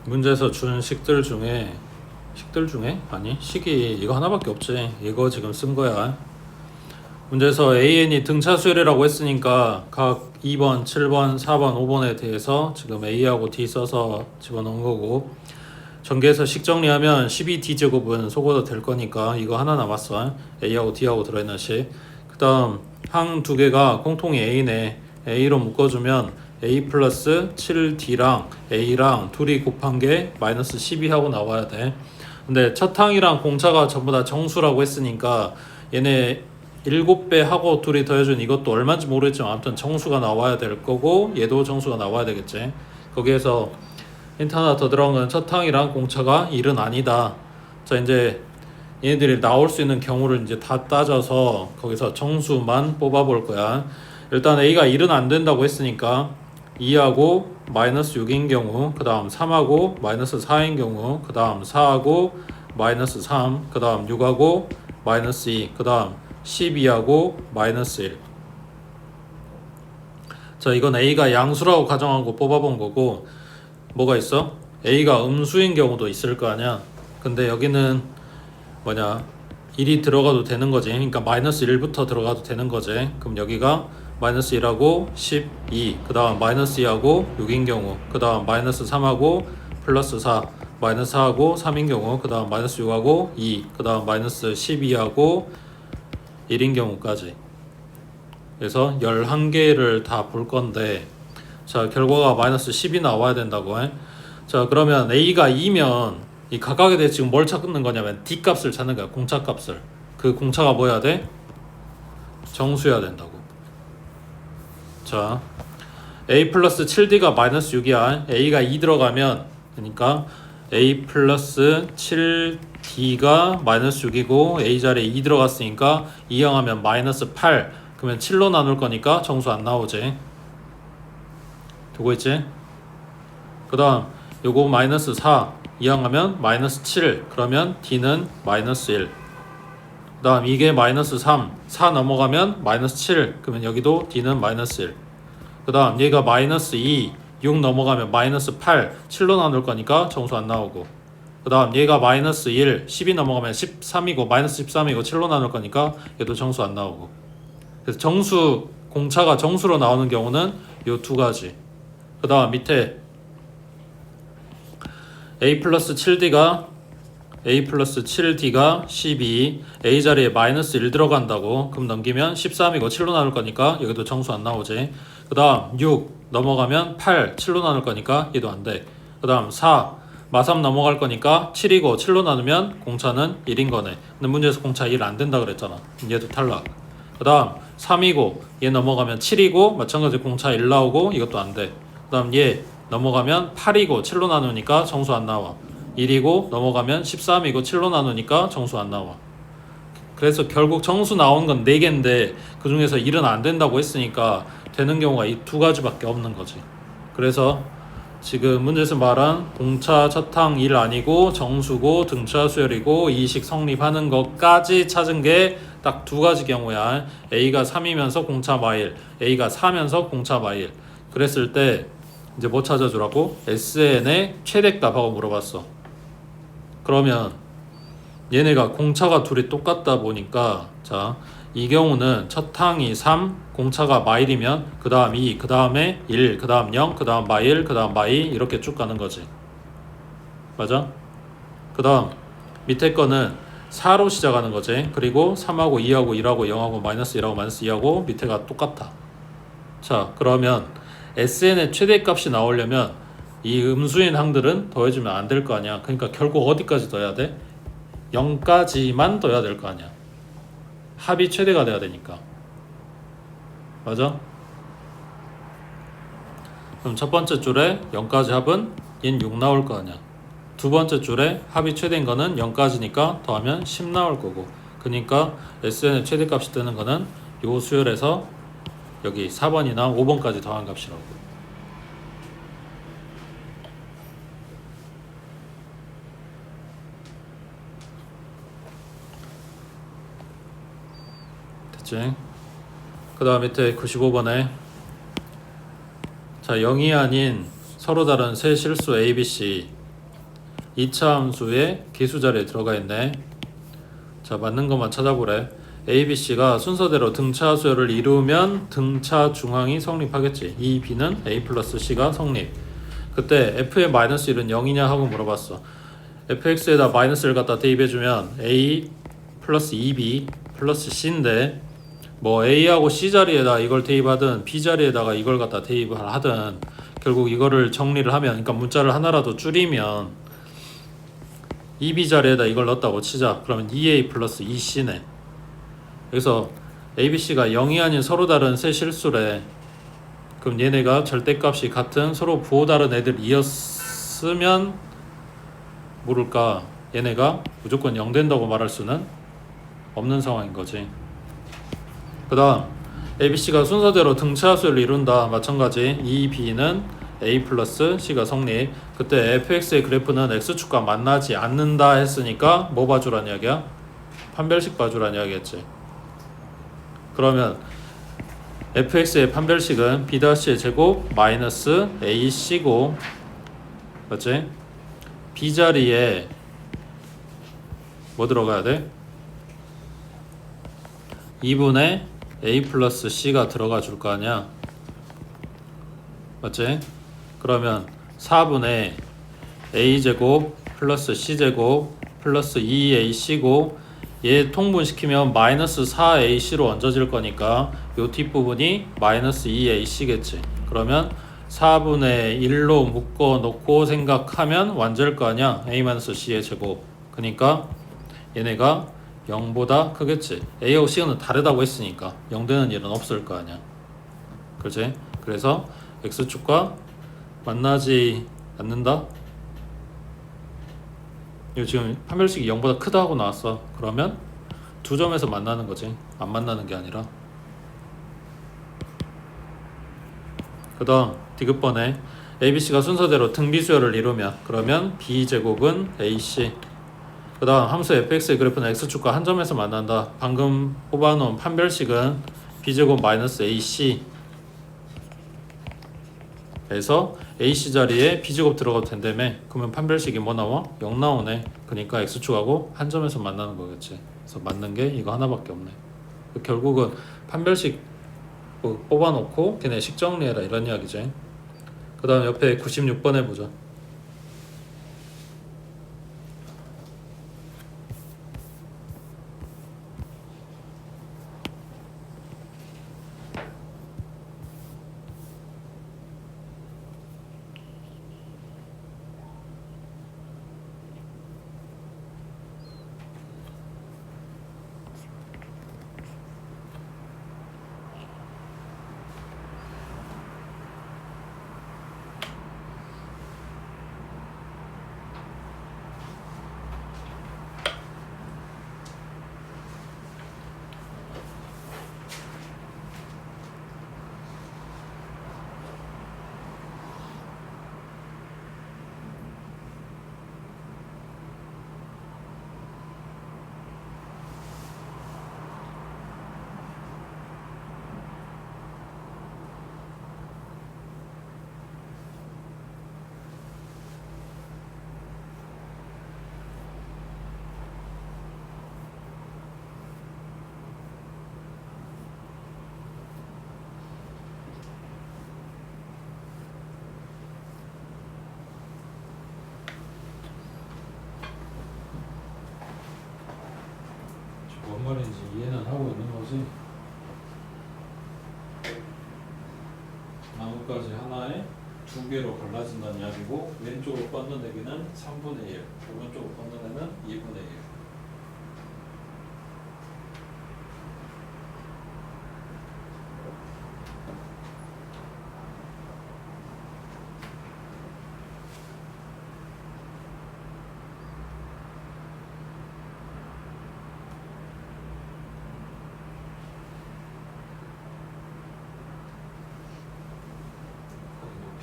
문제에서 준 식들 중에 아니 식이 이거 하나밖에 없지. 이거 지금 쓴 거야. 문제에서 AN이 등차 수열이라고 했으니까 각 2번, 7번, 4번, 5번에 대해서 지금 A하고 D 써서 집어넣은 거고, 전개해서 식 정리하면 12D제곱은 속어도 될 거니까 이거 하나 남았어. A하고 D하고 들어있는 식. 그 다음 항 두 개가 공통이 A네. A로 묶어주면 A 플러스 7D랑 A랑 둘이 곱한 게 마이너스 12하고 나와야 돼. 근데 첫 항이랑 공차가 전부 다 정수라고 했으니까 얘네 7배 하고 둘이 더해준 이것도 얼마인지 모르겠지만 아무튼 정수가 나와야 될 거고, 얘도 정수가 나와야 되겠지. 거기에서 힌트 하나 더 들어간 건 첫 항이랑 공차가 1은 아니다. 자, 이제 얘네들이 나올 수 있는 경우를 이제 다 따져서 거기서 정수만 뽑아볼 거야. 일단 A가 1은 안 된다고 했으니까 2하고 마이너스 6인 경우, 그 다음 3하고 마이너스 4인 경우, 그 다음 4하고 마이너스 3, 그 다음 6하고 마이너스 2, 그 다음 12하고 마이너스 1. 자, 이건 A가 양수라고 가정한 거 뽑아본 거고, 뭐가 있어? A가 음수인 경우도 있을 거 아니야. 근데 여기는 뭐냐, 1이 들어가도 되는 거지. 그러니까 마이너스 1부터 들어가도 되는 거지. 그럼 여기가 마이너스 1하고 12, 그 다음 마이너스 2하고 6인 경우, 그 다음 마이너스 3하고 플러스 4, 마이너스 4하고 3인 경우, 그 다음 마이너스 6하고 2, 그 다음 마이너스 12하고 1인 경우까지. 그래서 11개를 다 볼 건데, 자, 결과가 마이너스 10이 나와야 된다고 해. 자, 그러면 A가 2면 이 각각에 대해 지금 뭘 찾는 거냐면 D 값을 찾는 거야. 공차 값을. 그 공차가 뭐여야 돼? 정수여야 된다고. 자, A 플러스 7D가 마이너스 6이야. A가 2 들어가면, 그러니까 A 플러스 7D가 마이너스 6이고 A 자리에 2 들어갔으니까 2항하면 마이너스 8. 그러면 7로 나눌 거니까 정수 안 나오지. 두고 있지? 그 다음 요거 마이너스 4 이항하면 마이너스 7. 그러면 D는 마이너스 1. 그 다음 이게 마이너스 3 4 넘어가면 마이너스 7. 그러면 여기도 D는 마이너스 1. 그 다음 얘가 마이너스 2 6 넘어가면 마이너스 8 7로 나눌 거니까 정수 안 나오고, 그 다음 얘가 마이너스 1 12 넘어가면 13이고 마이너스 13이고 7로 나눌 거니까 얘도 정수 안 나오고. 그래서 정수, 공차가 정수로 나오는 경우는 요 두 가지. 그 다음 밑에 A 플러스 7D가 12, A 자리에 마이너스 1 들어간다고. 그럼 넘기면 13이고 7로 나눌 거니까 여기도 정수 안 나오지. 그 다음 6 넘어가면 8 7로 나눌 거니까 얘도 안 돼. 그 다음 4 마3 넘어갈 거니까 7이고 7로 나누면 공차는 1인 거네. 근데 문제에서 공차 1 안 된다 그랬잖아. 얘도 탈락. 그 다음 3이고 얘 넘어가면 7이고 마찬가지 공차 1 나오고 이것도 안 돼. 그 다음 얘 넘어가면 8이고 7로 나누니까 정수 안 나와. 1이고 넘어가면 13이고 7로 나누니까 정수 안 나와. 그래서 결국 정수 나온 건 4개인데 그 중에서 1은 안 된다고 했으니까 되는 경우가 이 두 가지밖에 없는 거지. 그래서 지금 문제에서 말한 공차 첫항 1 아니고 정수고 등차 수열이고 이 식 성립하는 것까지 찾은 게 딱 두 가지 경우야. A가 3이면서 공차 마일, A가 4면서 공차 마일. 그랬을 때 이제 뭐 찾아주라고? SN의 최대값하고 물어봤어. 그러면 얘네가 공차가 둘이 똑같다 보니까, 자, 이 경우는 첫 항이 3, 공차가 마일이면 그 다음 2, 그 다음에 1, 그 다음 0, 그 다음 마일, 그 다음 마이 이렇게 쭉 가는 거지. 맞아? 그 다음 밑에 거는 4로 시작하는 거지. 그리고 3하고 2하고 1하고 0하고 마이너스 1하고 마이너스 2하고 밑에가 똑같아. 자, 그러면 SN의 최대값이 나오려면 이 음수인 항들은 더해주면 안 될 거 아니야. 그러니까 결국 어디까지 더해야 돼? 0까지만 더해야 될 거 아니야. 합이 최대가 돼야 되니까. 맞아? 그럼 첫 번째 줄에 0까지 합은 얘는 6 나올 거 아니야. 두 번째 줄에 합이 최대인 거는 0까지니까 더하면 10 나올 거고. 그러니까 SN의 최대값이 뜨는 거는 요 수열에서 여기 4번이나 5번까지 더한 값이라고. 됐지? 그 다음 밑에 95번에 자, 0이 아닌 서로 다른 세 실수 A, B, C 2차 함수의 개수 자리에 들어가 있네. 자, 맞는 것만 찾아보래. A, B, C가 순서대로 등차 수열을 이루면 등차 중항이 성립하겠지. 이 B는 A 플러스 C가 성립. 그때 F의 마이너스 1은 0이냐 하고 물어봤어. fx에다 마이너스를 갖다 대입해주면 A 플러스 2B 플러스 C인데 뭐 A하고 C 자리에다 이걸 대입하든 B 자리에다가 이걸 갖다 대입을 하든 결국 이거를 정리를 하면, 그러니까 문자를 하나라도 줄이면 2B 자리에다 이걸 넣었다고 치자. 그러면 2A 플러스 2C네. 그래서 A, B, C가 0이 아닌 서로 다른 세 실수래. 그럼 얘네가 절대값이 같은 서로 부호 다른 애들이었으면 모를까, 얘네가 무조건 0 된다고 말할 수는 없는 상황인 거지. 그 다음 A, B, C가 순서대로 등차 수열을 이룬다. 마찬가지 이 B는 A 플러스 C가 성립. 그때 fx의 그래프는 x축과 만나지 않는다 했으니까 뭐 봐주란 이야기야? 판별식 봐주란 이야기겠지. 그러면 fx의 판별식은 b-의 제곱 마이너스 ac고, 맞지? b 자리에 뭐 들어가야 돼? 2분의 a 플러스 c가 들어가 줄 거 아니야, 맞지? 그러면 4분의 a제곱 플러스 c제곱 플러스 2ac고 얘 통분시키면 마이너스 4ac로 얹어질 거니까 요 뒷부분이 마이너스 2ac겠지. 그러면 4분의 1로 묶어 놓고 생각하면 완전일 거 아니야, a-c의 제곱. 그러니까 얘네가 0보다 크겠지. a하고 c는 다르다고 했으니까 0 되는 일은 없을 거 아니야, 그렇지? 그래서 x축과 만나지 않는다. 이거 지금 판별식이 0보다 크다 하고 나왔어. 그러면 두 점에서 만나는 거지, 안 만나는 게 아니라. 그 다음 디귿번에 ABC가 순서대로 등비수열을 이루면, 그러면 B제곱은 AC. 그 다음 함수 fx의 그래프는 x축과 한 점에서 만난다. 방금 뽑아놓은 판별식은 B제곱 마이너스 AC 에서 AC 자리에 B제곱 들어가도 된다며. 그러면 판별식이 뭐 나와? 0 나오네. 그러니까 x축하고 한 점에서 만나는 거겠지. 그래서 맞는 게 이거 하나밖에 없네. 결국은 판별식 뽑아놓고 걔네 식 정리해라, 이런 이야기지. 그 다음 옆에 96번에 보자. 뭔 말인지 이해는 하고 있는 거지. 나뭇가지 하나에 두 개로 갈라진다는 이야기고, 왼쪽으로 뻗는 애기는 3분의 1, 오른쪽으로 뻗는 애는 2분의 1.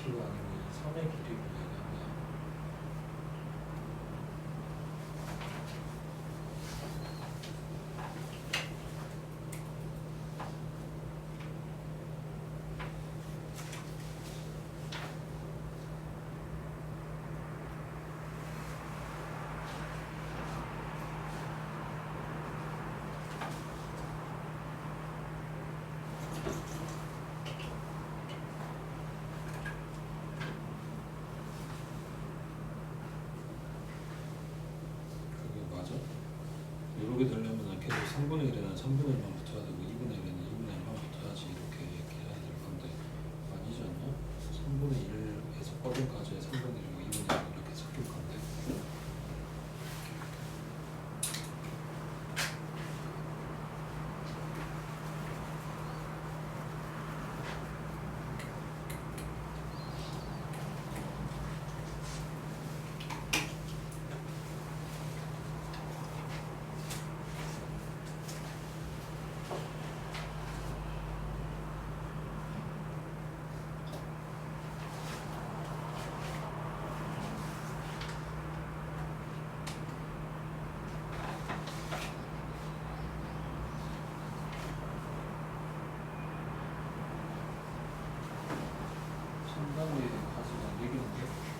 높이가 아니고 이 선의 길이를 얘기하는 거야. 3분의 1만 붙어야 되고 2분의 1에는 2분의 1만 붙어야지 이렇게 얘기해야 될 건데 아니지 않냐? 3분의 1에서 뻗은 가지에 3분의 1이고 2분의 1 이렇게 섞일 건데 상당히 가지가 4개인데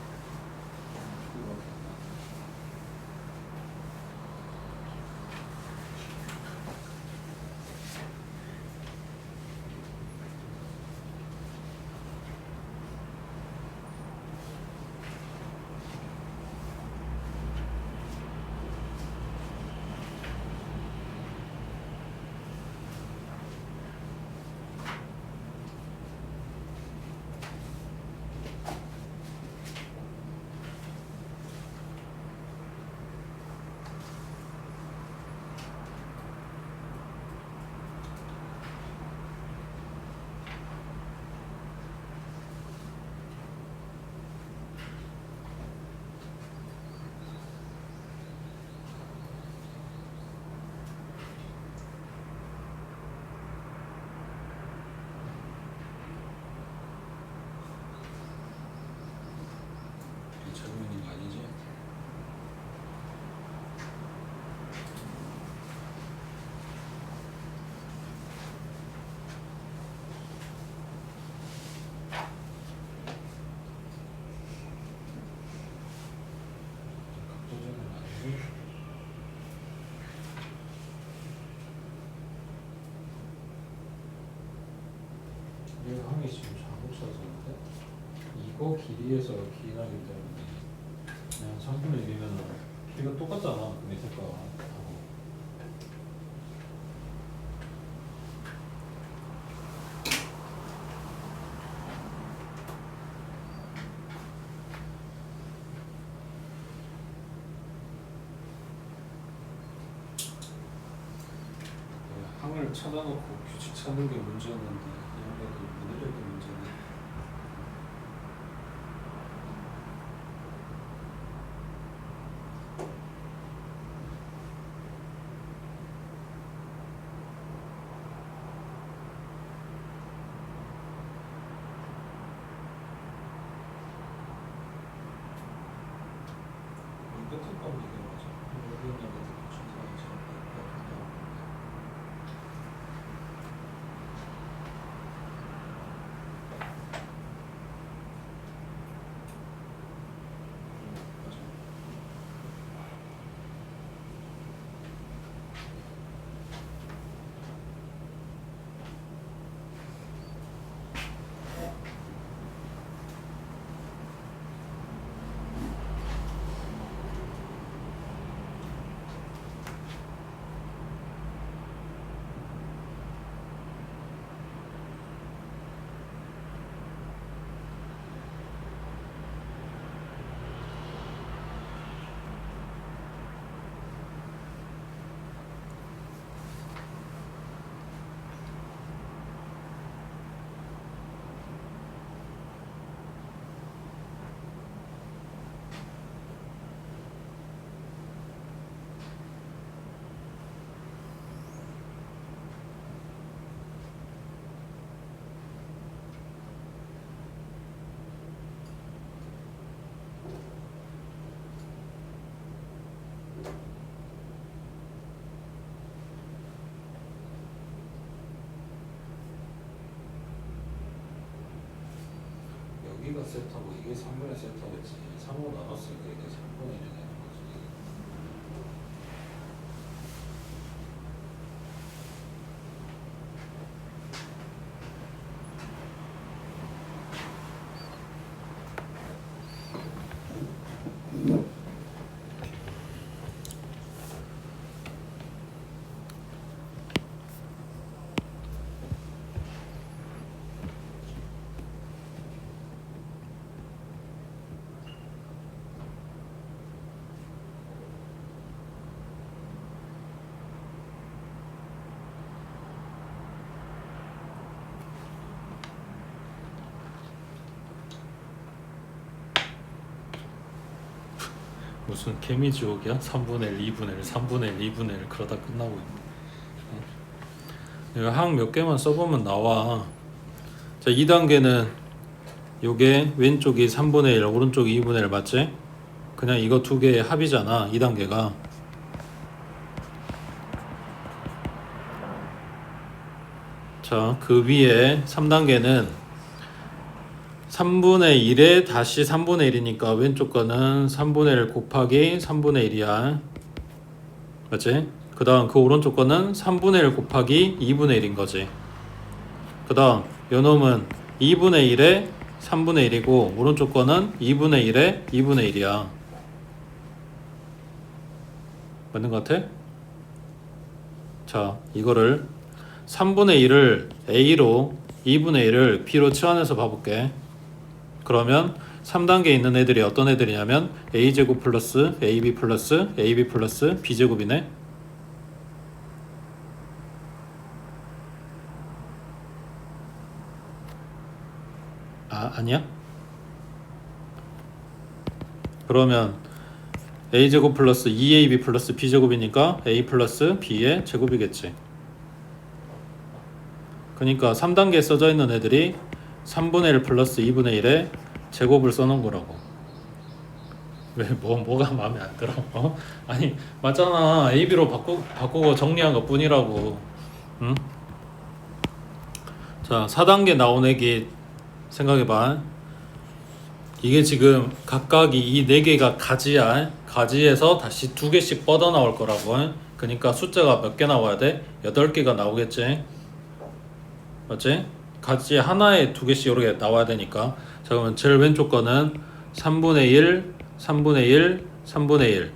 잘못 있는 거 아니지? 각도적인 거 아니지? 우리가 항이 지금 잘못 찾았는데 이거 길이에서 기인하기 때문에 그냥 3분의 1이면 길이가 똑같잖아 그 밑에 거하고 항을 찾아놓고 규칙 찾는 게 문제였는데 이 양반이 문해력이 문제네. 끝에 건 이게 맞아. 여기 있는 것도 추천하지 않고 여기가 세타고 이게 3분의 세타겠지. 3으로 나눴으니까 이게 3분의 1이 되는 거지. 무슨 개미지옥이야? 3분의 1, 2분의 1, 3분의 1, 2분의 1 그러다 끝나고 있네. 이거 항 몇 개만 써보면 나와. 자, 2단계는 요게 왼쪽이 3분의 1, 오른쪽이 2분의 1 맞지? 그냥 이거 두 개의 합이잖아, 2단계가. 자, 그 위에 3단계는 3분의 1에 다시 3분의 1이니까 왼쪽 거는 3분의 1 곱하기 3분의 1이야. 맞지? 그 다음 그 오른쪽 거는 3분의 1 곱하기 2분의 1인 거지. 그 다음 요 놈은 2분의 1에 3분의 1이고 오른쪽 거는 2분의 1에 2분의 1이야. 맞는 것 같아? 자, 이거를 3분의 1을 A로 2분의 1을 B로 치환해서 봐볼게. 그러면 3단계에 있는 애들이 어떤 애들이냐면 A제곱 플러스 AB 플러스 AB 플러스 B제곱이네. 아니야? 그러면 A제곱 플러스 2AB 플러스 B제곱이니까 A 플러스 B의 제곱이겠지. 그러니까 3단계에 써져 있는 애들이 3분의 1 플러스 2분의 1에 제곱을 써놓은 거라고. 왜 뭐가 마음에 안 들어? 어? 아니 맞잖아. AB로 바꾸고 정리한 것 뿐이라고. 응? 자, 4단계 나온 애기 생각해봐. 이게 지금 각각이 이 4개가 가지야. 가지에서 다시 2개씩 뻗어 나올 거라고. 그러니까 숫자가 몇 개 나와야 돼? 8개가 나오겠지. 맞지? 가지 하나에 2개씩 이렇게 나와야 되니까. 자, 그러면 제일 왼쪽 거는 3분의 1, 3분의 1, 3분의 1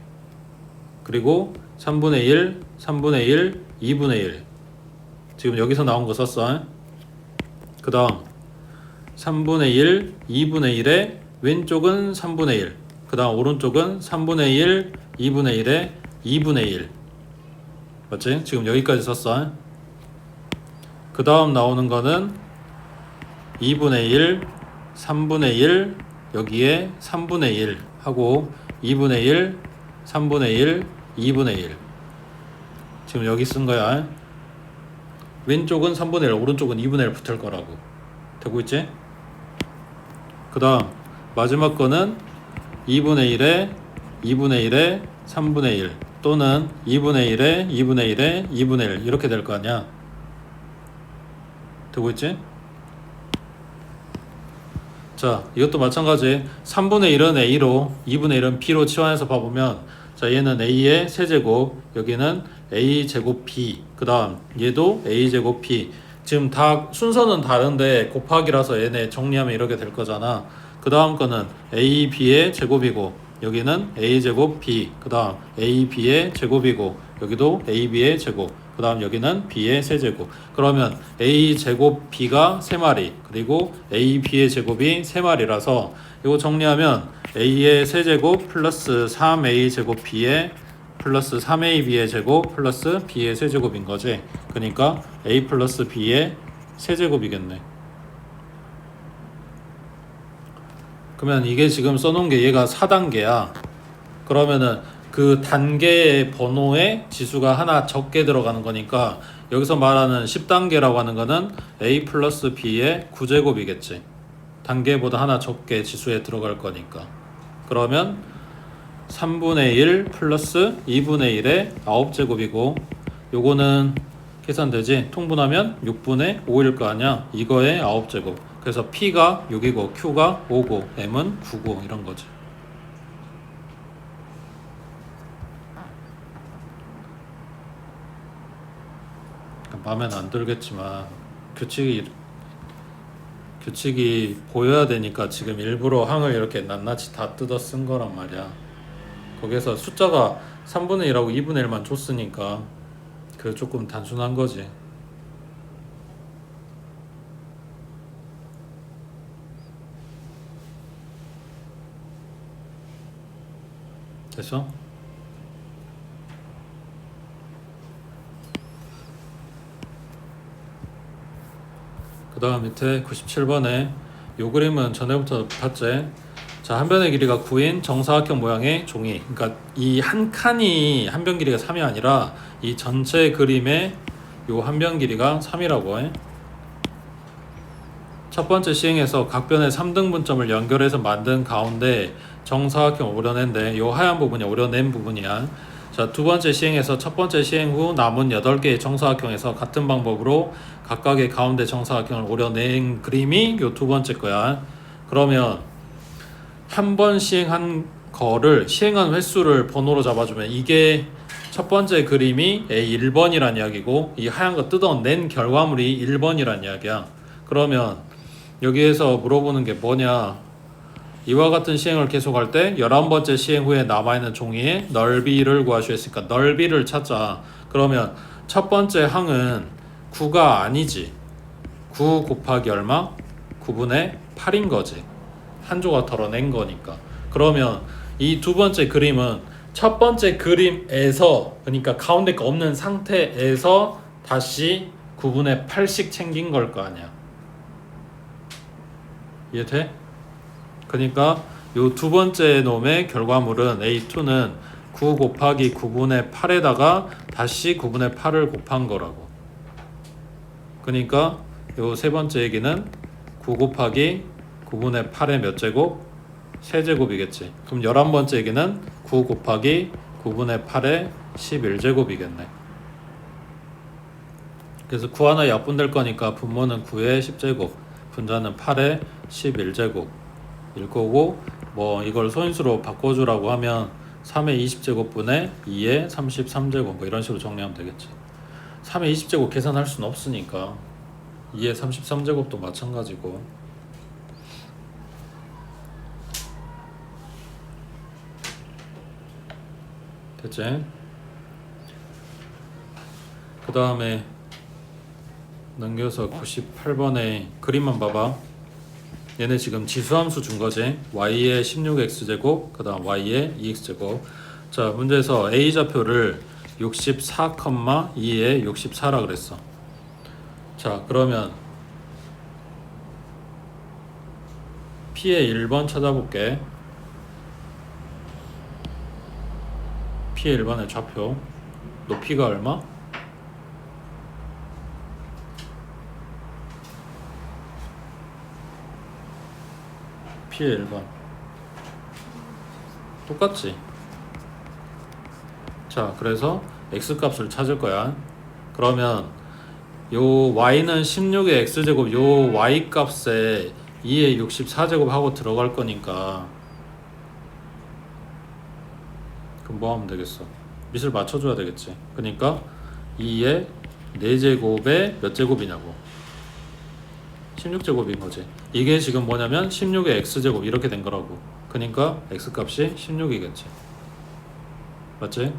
그리고 3분의 1, 3분의 1, 2분의 1 지금 여기서 나온 거 썼어. 그 다음 3분의 1, 2분의 1에 왼쪽은 3분의 1 그 다음 오른쪽은 3분의 1, 2분의 1에 2분의 1 맞지? 지금 여기까지 썼어. 그 다음 나오는 거는 2분의 1, 3분의 1 여기에 3분의 1 하고 2분의 1, 3분의 1, 2분의 1 지금 여기 쓴 거야. 왼쪽은 3분의 1 오른쪽은 2분의 1 붙을 거라고 되고 있지? 그 다음 마지막 거는 2분의 1에 2분의 1에 3분의 1 또는 2분의 1에 2분의 1에 2분의 1 이렇게 될 거 아니야. 되고 있지? 자, 이것도 마찬가지. 3분의 1은 A로 2분의 1은 B로 치환해서 봐보면 자, 얘는 A의 세제곱 여기는 A제곱 B 그 다음 얘도 A제곱 B 지금 다 순서는 다른데 곱하기라서 얘네 정리하면 이렇게 될 거잖아. 그 다음 거는 AB의 제곱이고 여기는 A제곱 B 그 다음 AB의 제곱이고 여기도 AB의 제곱 그 다음 여기는 B의 세제곱. 그러면 A제곱 B가 3마리 그리고 AB의 제곱이 3마리라서 이거 정리하면 A의 세제곱 플러스 3A제곱 B의 플러스 3AB의 제곱 플러스 B의 세제곱인 거지. 그러니까 A 플러스 B의 세제곱이겠네. 그러면 이게 지금 써놓은 게 얘가 4단계야. 그러면은 그 단계의 번호에 지수가 하나 적게 들어가는 거니까 여기서 말하는 10단계라고 하는 거는 A 플러스 B의 9제곱이겠지. 단계보다 하나 적게 지수에 들어갈 거니까. 그러면 3분의 1 플러스 2분의 1의 9제곱이고 요거는 계산되지? 통분하면 6분의 5일 거 아니야? 이거의 9제곱. 그래서 P가 6이고 Q가 5고 M은 9고 이런 거지. 마음에는 안 들겠지만 규칙이 보여야 되니까 지금 일부러 항을 이렇게 낱낱이 다 뜯어 쓴 거란 말이야. 거기에서 숫자가 3분의 1하고 2분의 1만 줬으니까 그 조금 단순한 거지. 됐어? 그 다음 밑에 97번에 요 그림은 전에부터 봤지? 자, 한 변의 길이가 9인 정사각형 모양의 종이, 그러니까 이 한 칸이 한 변 길이가 3이 아니라 이 전체 그림의 요 한 변 길이가 3이라고 해. 첫 번째 시행에서 각 변의 3등분점을 연결해서 만든 가운데 정사각형 오려낸데 요 하얀 부분이 오려낸 부분이야. 자, 두 번째 시행에서 첫 번째 시행 후 남은 8개의 정사각형에서 같은 방법으로 각각의 가운데 정사각형을 오려낸 그림이 요 두 번째 거야. 그러면 한 번 시행한 거를 시행한 횟수를 번호로 잡아주면 이게 첫 번째 그림이 A1번이란 이야기고 이 하얀 거 뜯어낸 결과물이 1번이란 이야기야. 그러면 여기에서 물어보는 게 뭐냐, 이와 같은 시행을 계속할 때 11번째 시행 후에 남아있는 종이의 넓이를 구하시오 했으니까 넓이를 찾자. 그러면 첫 번째 항은 9가 아니지. 9 곱하기 얼마? 9분의 8인 거지. 한 조각 덜어낸 거니까. 그러면 이 두 번째 그림은 첫 번째 그림에서, 그러니까 가운데 거 없는 상태에서 다시 9분의 8씩 챙긴 걸 거 아니야. 이해돼? 그러니까 요 두 번째 놈의 결과물은 A2는 9 곱하기 9분의 8에다가 다시 9분의 8을 곱한 거라고. 그러니까 요 세 번째 얘기는 9 곱하기 9분의 8의 몇 제곱? 세제곱이겠지. 그럼 11번째 얘기는 9 곱하기 9분의 8의 11제곱이겠네. 그래서 9 하나 약분될 거니까 분모는 9의 10제곱, 분자는 8의 11제곱 일 거고, 뭐 이걸 소인수로 바꿔주라고 하면 3의 20제곱분의 2의 33제곱 뭐 이런 식으로 정리하면 되겠지. 3의 20제곱 계산할 수는 없으니까 2의 33제곱도 마찬가지고. 됐지? 그 다음에 넘겨서 98번에 그림만 봐봐. 얘네 지금 지수함수 준 거지. y의 16x제곱, 그 다음 y의 2x제곱. 자, 문제에서 a 좌표를 64,2에 64라 그랬어. 자, 그러면 P의 1번 찾아볼게. P의 1번의 좌표 높이가 얼마? P의 1번 똑같지? 자, 그래서 x값을 찾을 거야. 그러면 요 y는 16의 x제곱, 요 y값에 2의 64제곱 하고 들어갈 거니까 그럼 뭐 하면 되겠어? 밑을 맞춰줘야 되겠지. 그러니까 2의 4제곱에 몇 제곱이냐고, 16제곱인 거지. 이게 지금 뭐냐면 16의 x제곱 이렇게 된 거라고. 그러니까 x값이 16이겠지. 맞지?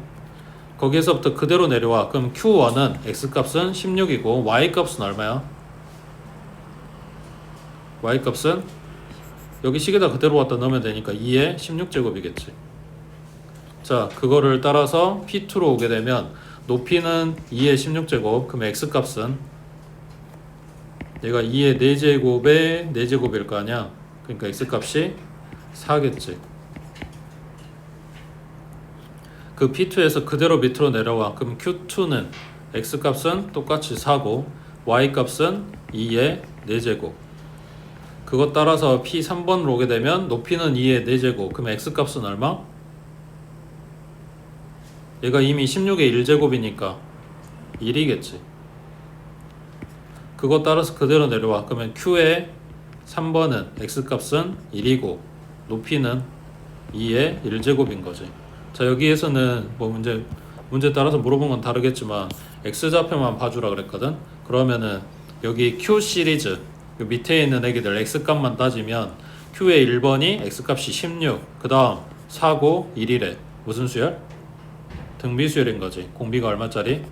거기에서부터 그대로 내려와. 그럼 Q1은 x값은 16이고 y값은 얼마야? y값은 여기 식에다 그대로 갖다 넣으면 되니까 2의 16제곱이겠지. 자, 그거를 따라서 P2로 오게 되면 높이는 2의 16제곱, 그럼 x값은 얘가 2의 4제곱에 4제곱일 거 아니야. 그러니까 x값이 4겠지. 그 P2에서 그대로 밑으로 내려와. 그럼 Q2는 x값은 똑같이 4고 y값은 2의 4제곱. 그것 따라서 P3번으로 오게 되면 높이는 2의 4제곱, 그럼 x값은 얼마? 얘가 이미 16의 1제곱이니까 1이겠지. 그것 따라서 그대로 내려와. 그러면 Q의 3번은 x값은 1이고 높이는 2의 1제곱인 거지. 자, 여기에서는 뭐 문제 따라서 물어본 건 다르겠지만 x좌표만 봐주라 그랬거든. 그러면은 여기 Q 시리즈 요 밑에 있는 애기들 x값만 따지면 Q의 1번이 x값이 16, 그 다음 4고 1이래. 무슨 수열? 등비수열인 거지. 공비가 얼마짜리?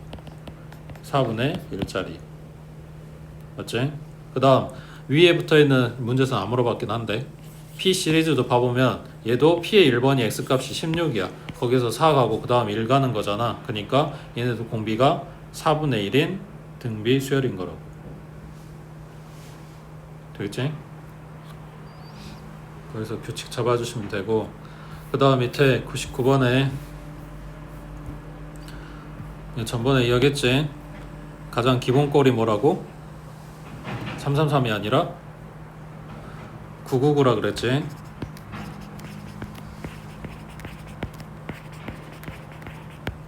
4분의 1짜리. 맞지? 그 다음 위에 붙어있는 문제선 안 물어봤긴 한데 P 시리즈도 봐보면 얘도 P의 1번이 x값이 16이야. 거기서 4 가고 그 다음 1 가는 거잖아. 그러니까 얘네도 공비가 4분의 1인 등비수열인 거라고. 되겠지? 여기서 규칙 잡아주시면 되고, 그 다음 밑에 99번에 전번에 이야기했지. 가장 기본꼴이 뭐라고? 333이 아니라 999라 그랬지.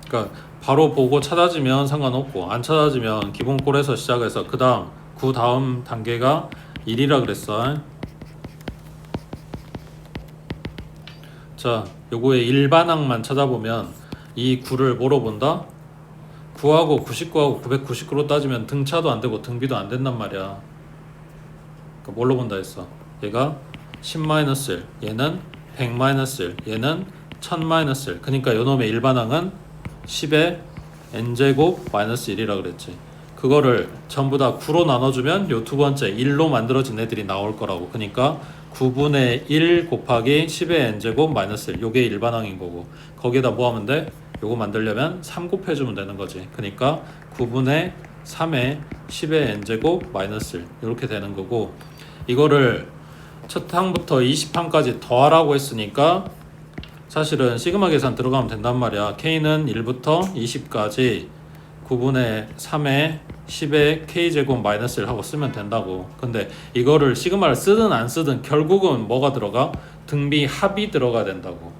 그러니까 바로 보고 찾아지면 상관없고, 안 찾아지면 기본꼴에서 시작해서 그 다음 9 다음 단계가 1이라 그랬어. 자, 요거의 일반항만 찾아보면 이 9를 뭐로 본다? 9하고 99하고 999로 따지면 등차도 안 되고 등비도 안 된단 말이야. 그러니까 뭘로 본다 했어? 얘가 10-1, 얘는 100-1, 얘는 1000-1. 그러니까 요놈의 일반항은 10의 n제곱 마이너스 1이라 그랬지. 그거를 전부 다 9로 나눠주면 요 두 번째 1로 만들어진 애들이 나올 거라고. 그러니까 9분의 1 곱하기 10의 n제곱 마이너스 1, 요게 일반항인 거고, 거기에다 뭐 하면 돼? 요거 만들려면 3 곱해주면 되는 거지. 그러니까 9분의 3의 10의 n제곱 마이너스 1 이렇게 되는 거고, 이거를 첫 항부터 20항까지 더하라고 했으니까 사실은 시그마 계산 들어가면 된단 말이야. k는 1부터 20까지 9분의 3의 10의 k제곱 마이너스 1 하고 쓰면 된다고. 근데 이거를 시그마를 쓰든 안 쓰든 결국은 뭐가 들어가? 등비 합이 들어가야 된다고.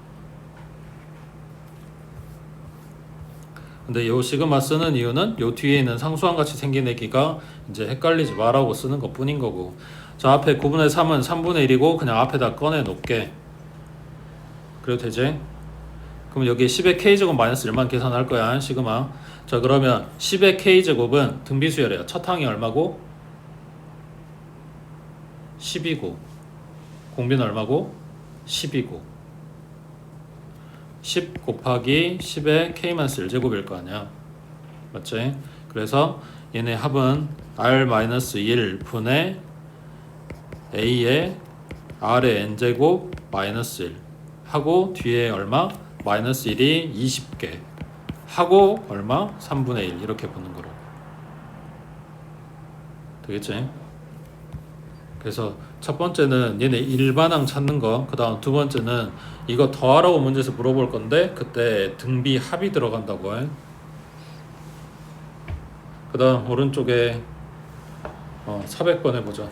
근데 요 시그마 쓰는 이유는 요 뒤에 있는 상수항 같이 생긴 애기가 이제 헷갈리지 말라고 쓰는 것 뿐인 거고. 자, 앞에 9분의 3은 3분의 1이고 그냥 앞에다 꺼내 놓게. 그래도 되지? 그럼 여기 10의 k제곱 마이너스 1만 계산할 거야, 시그마. 자, 그러면 10의 k제곱은 등비수열이야. 첫 항이 얼마고? 10이고 공비는 얼마고? 10이고 10 곱하기 10의 k-1제곱일 거 아니야. 맞지? 그래서 얘네 합은 r-1 분의 a의 r의 n제곱 마이너스 1 하고 뒤에 얼마? 마이너스 1이 20개 하고 얼마? 3분의 1 이렇게 보는 거로 되겠지? 그래서 첫 번째는 얘네 일반항 찾는 거, 그 다음 두 번째는 이거 더하라고 문제에서 물어볼 건데 그때 등비 합이 들어간다고 해. 그 다음 오른쪽에 400번 해보자.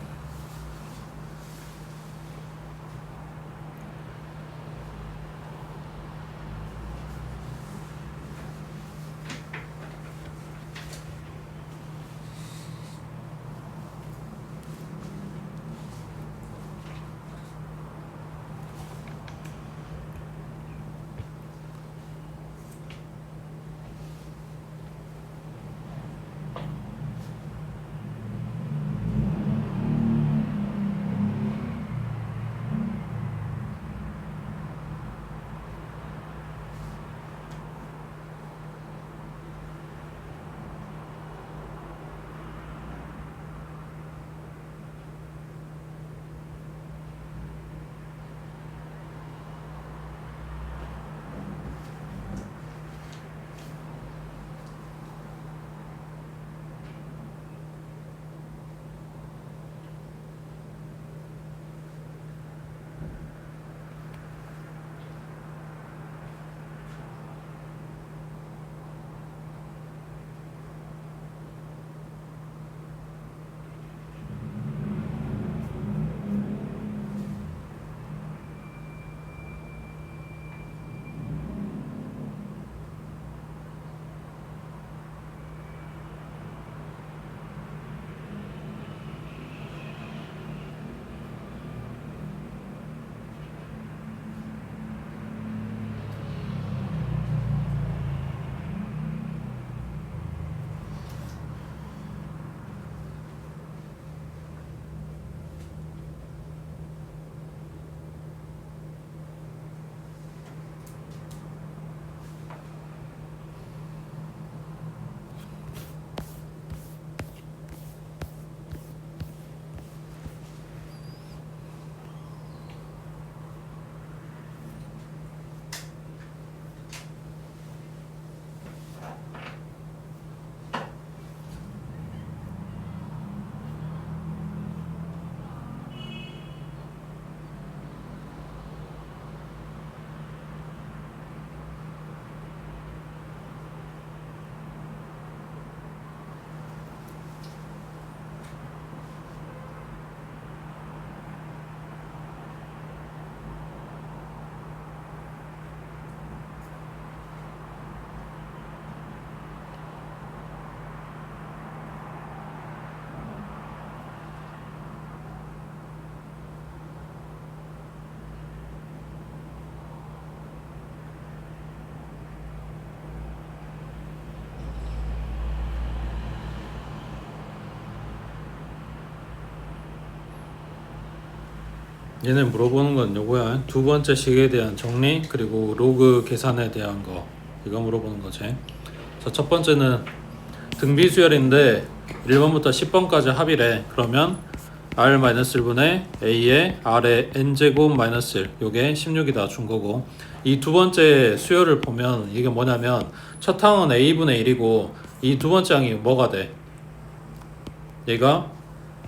얘네 물어보는 건 요거야. 두 번째 식에 대한 정리 그리고 로그 계산에 대한 거 이거 물어보는 거지. 자, 첫 번째는 등비 수열인데 1번부터 10번까지 합이래. 그러면 R-1분의 A의 R의 N제곱 마이너스 1 요게 16이다 준 거고, 이 두 번째 수열을 보면 이게 뭐냐면 첫 항은 A분의 1이고 이 두 번째 항이 뭐가 돼? 얘가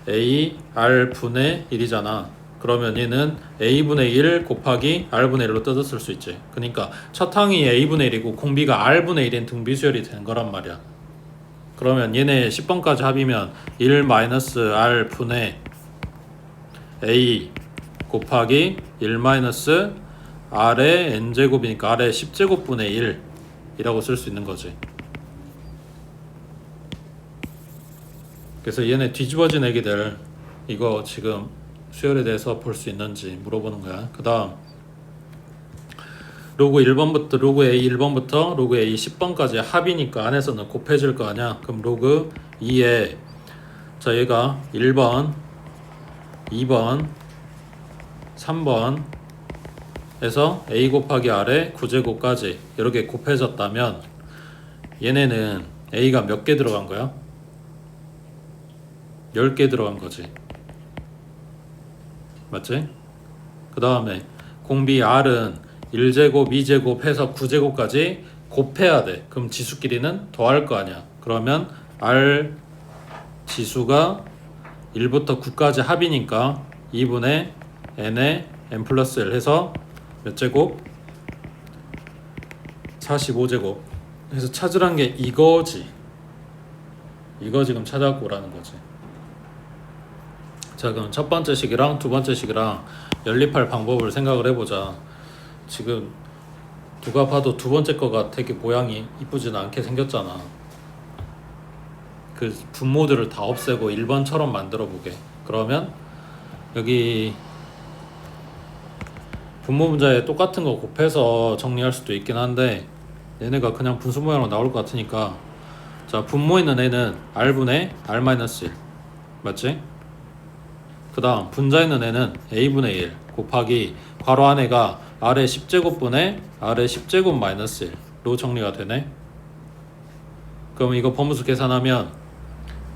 A R분의 1이잖아. 그러면 얘는 A분의 1 곱하기 R분의 1로 뜯었을 수 있지. 그러니까 첫 항이 A분의 1이고 공비가 R분의 1인 등비 수열이 된 거란 말이야. 그러면 얘네 10번까지 합이면 1 마이너스 R 분의 A 곱하기 1 마이너스 R의 N제곱이니까 R의 10제곱분의 1 이라고 쓸 수 있는 거지. 그래서 얘네 뒤집어진 애기들 이거 지금 수열에 대해서 볼 수 있는지 물어보는 거야. 그 다음 로그 1번부터 로그 A 1번부터 로그 A 10번까지 합이니까 안에서는 곱해질 거 아니야. 그럼 로그 2에 자 얘가 1번 2번 3번 에서 A 곱하기 R의 9제곱까지 이렇게 곱해졌다면 얘네는 A가 몇 개 들어간 거야? 10개 들어간 거지. 맞지? 그 다음에 공비 R은 1제곱, 2제곱 해서 9제곱까지 곱해야 돼. 그럼 지수끼리는 더할 거 아니야. 그러면 R 지수가 1부터 9까지 합이니까 2분의 n의 n 플러스 1 해서 몇 제곱? 45제곱. 그래서 찾으란 게 이거지. 이거 지금 찾아갖고 오라는 거지. 자, 그럼 첫 번째 식이랑 두 번째 식이랑 연립할 방법을 생각을 해보자. 지금 누가 봐도 두 번째 거가 되게 모양이 이쁘진 않게 생겼잖아. 그 분모들을 다 없애고 1번처럼 만들어 보게. 그러면 여기 분모 문자에 똑같은 거 곱해서 정리할 수도 있긴 한데 얘네가 그냥 분수 모양으로 나올 것 같으니까, 자 분모에 있는 애는 R분의 R-1 맞지? 그 다음 분자에 있는 애는 A분의 1 곱하기 괄호 안에가 R의 10제곱분의 R의 10제곱 마이너스 1로 정리가 되네. 그럼 이거 범위수 계산하면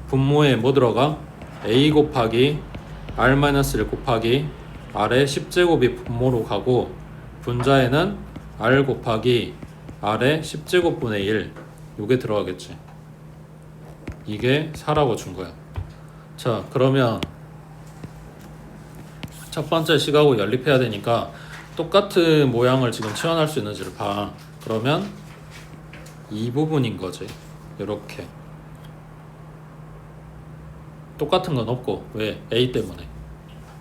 분모에 뭐 들어가? A 곱하기 R-1 곱하기 R의 10제곱이 분모로 가고 분자에는 R 곱하기 R의 10제곱분의 1 요게 들어가겠지. 이게 4라고 준 거야. 자 그러면 첫 번째 식하고 연립해야 되니까 똑같은 모양을 지금 치환할 수 있는지를 봐. 그러면 이 부분인 거지. 이렇게 똑같은 건 없고, 왜? A 때문에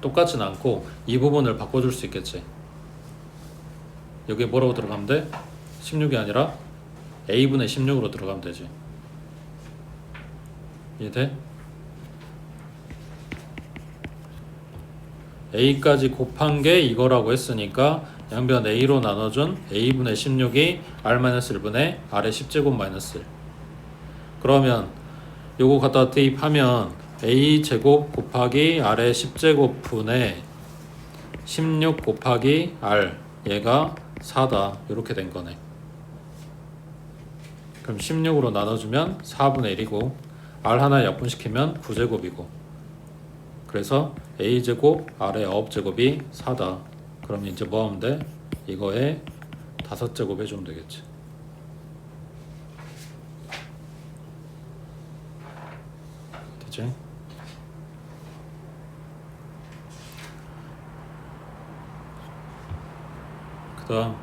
똑같진 않고 이 부분을 바꿔줄 수 있겠지. 여기에 뭐라고 들어가면 돼? 16이 아니라 A분의 16으로 들어가면 되지. 이해돼? A까지 곱한 게 이거라고 했으니까 양변 A로 나눠준 A분의 16이 R-1분의 R의 10제곱 마이너스 1. 그러면 요거 갖다 대입하면 A제곱 곱하기 R의 10제곱 분의 16 곱하기 R 얘가 4다 이렇게 된 거네. 그럼 16으로 나눠주면 4분의 1이고 R 하나 약분시키면 9제곱이고, 그래서 A제곱 R의 9제곱이 4다. 그럼 이제 뭐 하면 돼? 이거에 5제곱 해주면 되겠지. 되지? 그 다음